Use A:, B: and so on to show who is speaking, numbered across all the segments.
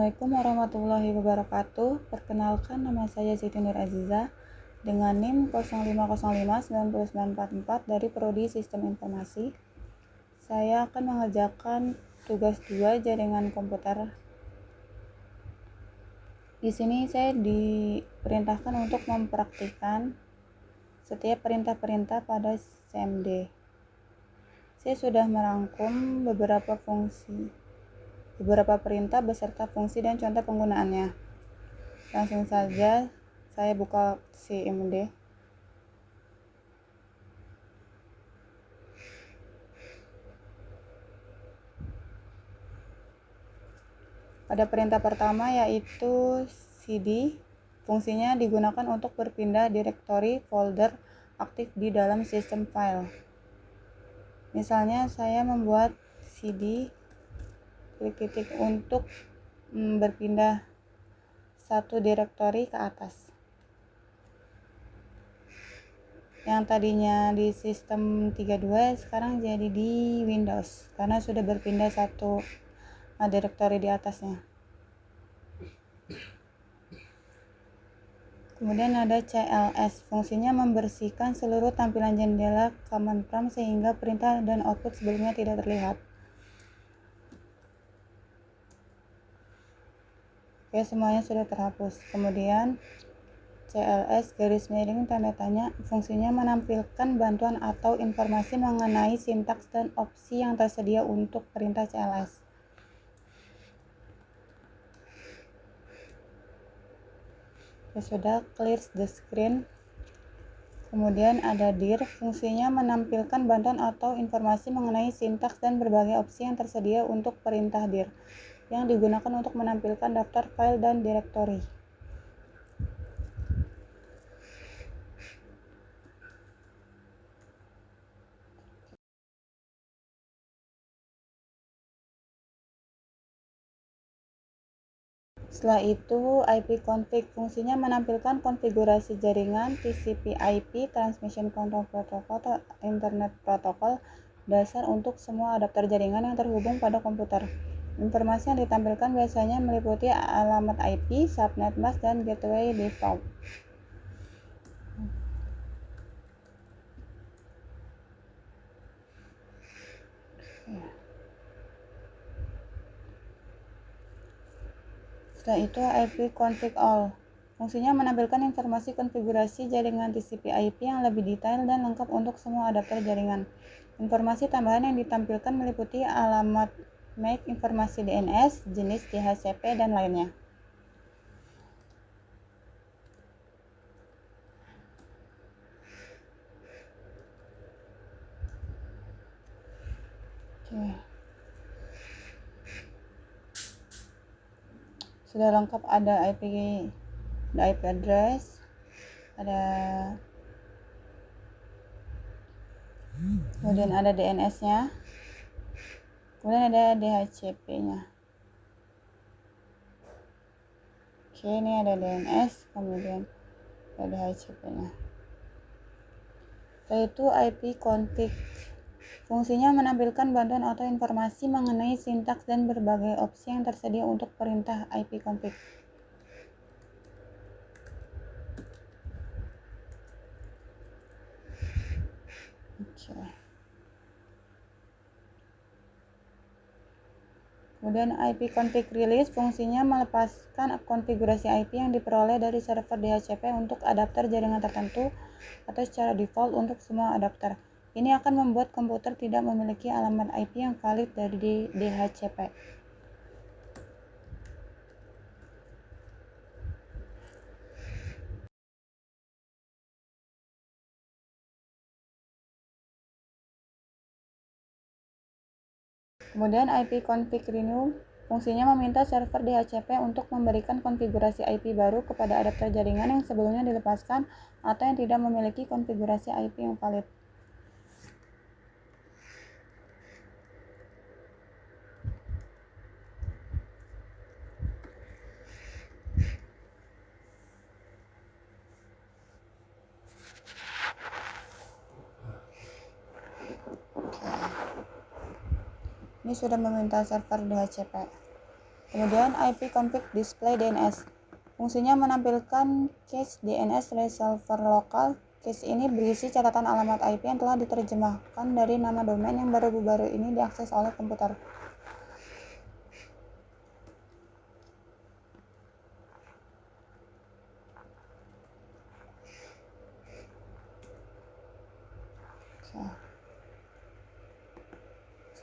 A: Assalamualaikum warahmatullahi wabarakatuh. Perkenalkan, nama saya Siti Nur Aziza dengan NIM 05059944 dari Prodi Sistem Informasi. Saya akan mengerjakan tugas 2 jaringan komputer. Di sini saya diperintahkan untuk mempraktikkan setiap perintah-perintah pada CMD. Saya sudah merangkum beberapa perintah beserta fungsi dan contoh penggunaannya. Langsung saja saya buka CMD. Pada perintah pertama yaitu cd, fungsinya digunakan untuk berpindah direktori folder aktif di dalam sistem file. Misalnya saya membuat cd klik untuk berpindah satu direktori ke atas. Yang tadinya di sistem 32 sekarang jadi di Windows karena sudah berpindah satu direktori di atasnya. Kemudian ada cls, fungsinya membersihkan seluruh tampilan jendela command prompt sehingga perintah dan output sebelumnya tidak terlihat. Oke, semuanya sudah terhapus. Kemudian cls garis miring tanda tanya, fungsinya menampilkan bantuan atau informasi mengenai sintaks dan opsi yang tersedia untuk perintah cls. Ya sudah, clear the screen. Kemudian ada dir, fungsinya menampilkan bantuan atau informasi mengenai sintaks dan berbagai opsi yang tersedia untuk perintah dir, yang digunakan untuk menampilkan daftar file dan direktori. Setelah itu ipconfig, fungsinya menampilkan konfigurasi jaringan TCP/IP Transmission Control Protocol atau Internet Protocol dasar untuk semua adapter jaringan yang terhubung pada komputer. Informasi yang ditampilkan biasanya meliputi alamat IP, subnet mask, dan gateway default. Setelah itu ipconfig all, fungsinya menampilkan informasi konfigurasi jaringan TCP/IP yang lebih detail dan lengkap untuk semua adapter jaringan. Informasi tambahan yang ditampilkan meliputi alamat MAC, informasi DNS, jenis DHCP, dan lainnya. Oke. Sudah lengkap, ada IP address, kemudian ada DNS-nya, kemudian ada DHCP-nya. Oke, ini ada DNS, kemudian ada DHCP-nya. Setelah itu ipconfig, fungsinya menampilkan bantuan atau informasi mengenai sintaks dan berbagai opsi yang tersedia untuk perintah ipconfig. Oke. Kemudian ipconfig release, fungsinya melepaskan konfigurasi IP yang diperoleh dari server DHCP untuk adapter jaringan tertentu atau secara default untuk semua adapter. Ini akan membuat komputer tidak memiliki alamat IP yang valid dari DHCP. Kemudian ipconfig renew, fungsinya meminta server DHCP untuk memberikan konfigurasi IP baru kepada adapter jaringan yang sebelumnya dilepaskan atau yang tidak memiliki konfigurasi IP yang valid. Ini sudah meminta server DHCP. Kemudian IP config display DNS. Fungsinya menampilkan cache DNS resolver lokal. Cache ini berisi catatan alamat IP yang telah diterjemahkan dari nama domain yang baru-baru ini diakses oleh komputer.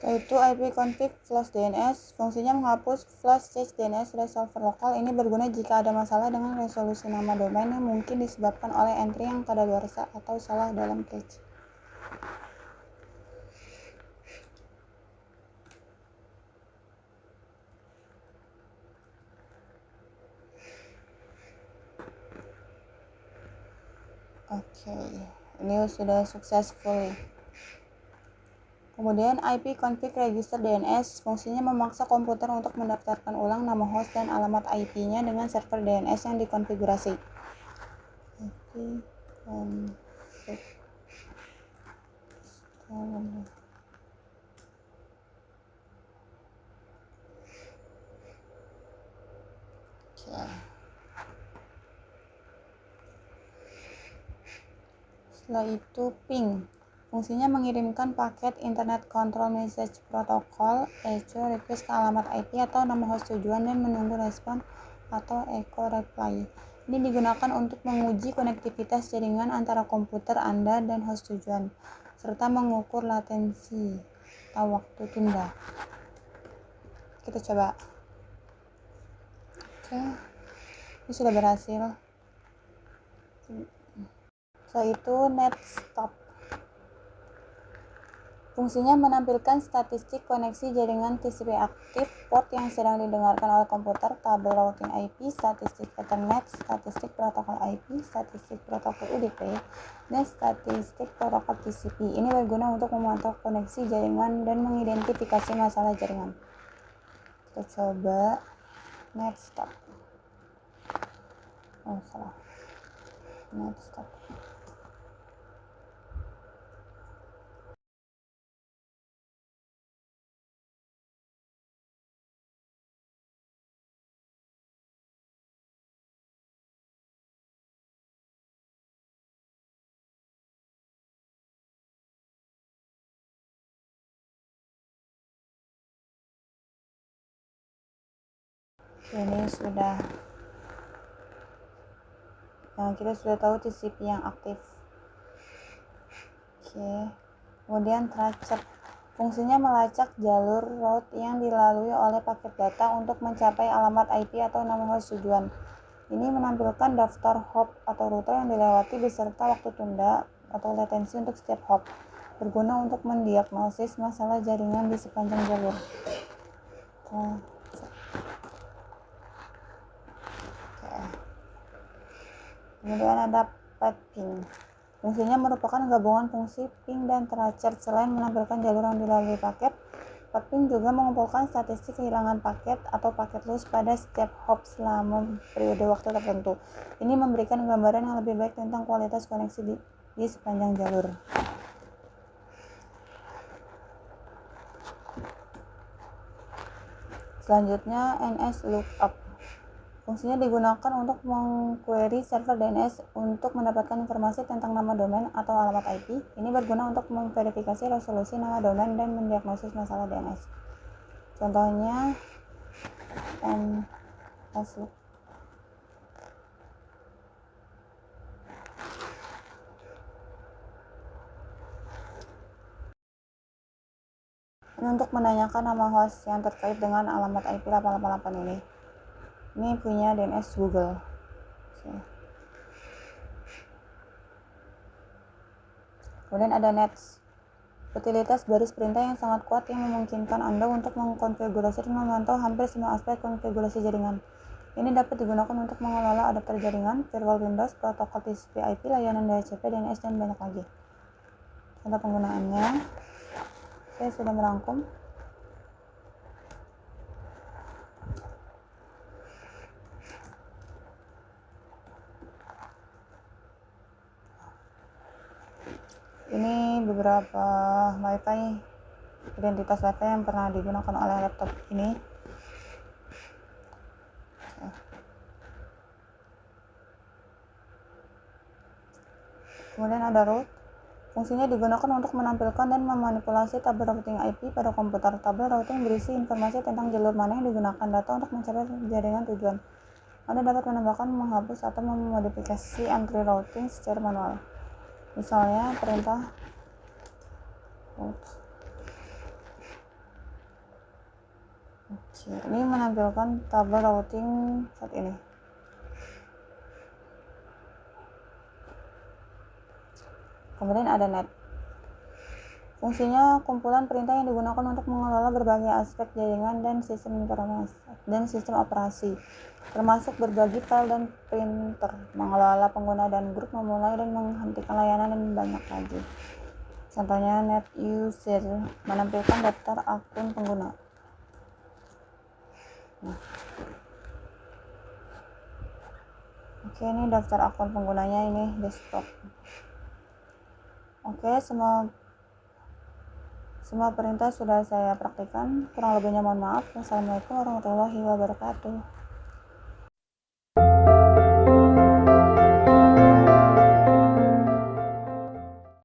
A: Setelah itu IP config flush DNS. Fungsinya menghapus flush cache DNS resolver lokal. Ini berguna jika ada masalah dengan resolusi nama domain yang mungkin disebabkan oleh entry yang kadaluarsa atau salah dalam cache. Oke, ini sudah successful. Kemudian IP config register DNS. Fungsinya memaksa komputer untuk mendaftarkan ulang nama host dan alamat IP-nya dengan server DNS yang dikonfigurasi. IP config. Setelah itu ping. Fungsinya mengirimkan paket Internet Control Message Protocol (ECO) request ke alamat IP atau nama host tujuan dan menunggu respon atau echo reply. Ini digunakan untuk menguji konektivitas jaringan antara komputer Anda dan host tujuan, serta mengukur latensi atau waktu tunda. Kita coba. Oke, ini sudah berhasil. Setelah itu netstop. Fungsinya menampilkan statistik koneksi jaringan TCP aktif, port yang sedang didengarkan oleh komputer, tabel routing IP, statistik Ethernet, statistik protokol IP, statistik protokol UDP, dan statistik protokol TCP. Ini berguna untuk memantau koneksi jaringan dan mengidentifikasi masalah jaringan. Kita coba netstop. Oh, salah. Netstop. Ini sudah, nah kita sudah tahu TCP yang aktif. Oke. Kemudian tracer. Fungsinya melacak jalur route yang dilalui oleh paket data untuk mencapai alamat IP atau nama host tujuan. Ini menampilkan daftar hop atau router yang dilewati beserta waktu tunda atau latensi untuk setiap hop. Berguna untuk mendiagnosis masalah jaringan di sepanjang jalur. Kemudian ada ping. Fungsinya merupakan gabungan fungsi ping dan tracer. Selain menampilkan jalur yang dilalui paket, ping juga mengumpulkan statistik kehilangan paket atau paket loss pada setiap hop selama periode waktu tertentu. Ini memberikan gambaran yang lebih baik tentang kualitas koneksi di sepanjang jalur. Selanjutnya NS lookup. Fungsinya digunakan untuk mengquery server DNS untuk mendapatkan informasi tentang nama domain atau alamat IP. Ini berguna untuk memverifikasi resolusi nama domain dan mendiagnosis masalah DNS. Contohnya NS. Ini untuk menanyakan nama host yang terkait dengan alamat IP 888 ini. Ini punya DNS Google. Kemudian ada Nets. Utilitas baris perintah yang sangat kuat yang memungkinkan Anda untuk mengkonfigurasi dan memantau hampir semua aspek konfigurasi jaringan. Ini dapat digunakan untuk mengelola adapter jaringan, firewall Windows, protokol TCP/IP, layanan DHCP, DNS, dan banyak lagi. Contoh penggunaannya, saya sudah merangkum. Ini beberapa WiFi, identitas WiFi yang pernah digunakan oleh laptop ini. Kemudian ada root. Fungsinya digunakan untuk menampilkan dan memanipulasi tabel routing IP pada komputer. Tabel routing berisi informasi tentang jalur mana yang digunakan data untuk mencapai jaringan tujuan. Anda dapat menambahkan, menghapus, atau memodifikasi entry routing secara manual. Misalnya perintah route. Ini menampilkan tabel routing saat ini. Kemudian ada net. Fungsinya kumpulan perintah yang digunakan untuk mengelola berbagai aspek jaringan dan sistem operasi, termasuk berbagi file dan printer, mengelola pengguna dan grup, memulai dan menghentikan layanan, dan banyak lagi. Contohnya net user menampilkan daftar akun pengguna. Oke, ini daftar akun penggunanya, ini desktop. Oke, semua perintah sudah saya praktikkan. Kurang lebihnya mohon maaf. Wassalamualaikum warahmatullahi wabarakatuh.